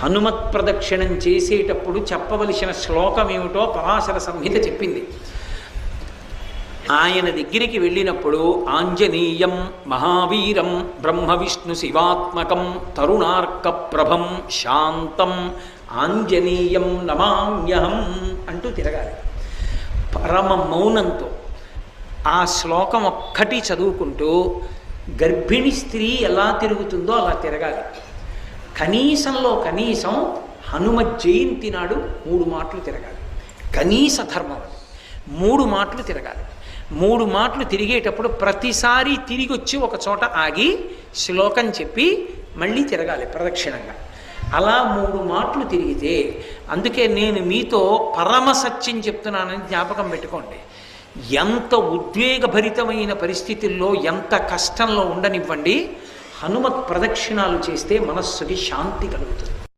హనుమత్ ప్రదక్షిణం చేసేటప్పుడు చెప్పవలసిన శ్లోకం ఏమిటో పరాశర సంహిత చెప్పింది. ఆయన దగ్గరికి వెళ్ళినప్పుడు ఆంజనేయం మహావీరం బ్రహ్మ విష్ణు శివాత్మకం తరుణార్క ప్రభం శాంతం ఆంజనేయం నమామ్యహం అంటూ తిరగాలి. పరమ మౌనంతో ఆ శ్లోకం ఒక్కటి చదువుకుంటూ గర్భిణి స్త్రీ ఎలా తిరుగుతుందో అలా తిరగాలి. కనీసంలో కనీసం హనుమ జయంతి నాడు 3 మాటలు తిరగాలి. కనీస ధర్మం అది. 3 మాటలు తిరగాలి. 3 మాటలు తిరిగేటప్పుడు ప్రతిసారి తిరిగి వచ్చి ఒక చోట ఆగి శ్లోకం చెప్పి మళ్ళీ తిరగాలి ప్రదక్షిణంగా. అలా 3 మాటలు తిరిగితే, అందుకే నేను మీతో పరమ సత్యం చెప్తున్నానని జ్ఞాపకం పెట్టుకోండి. ఎంత ఉద్వేగభరితమైన పరిస్థితుల్లో, ఎంత కష్టంలో ఉండనివ్వండి, హనుమత్ ప్రదక్షిణాలు చేస్తే మనస్సుకి శాంతి కలుగుతుంది.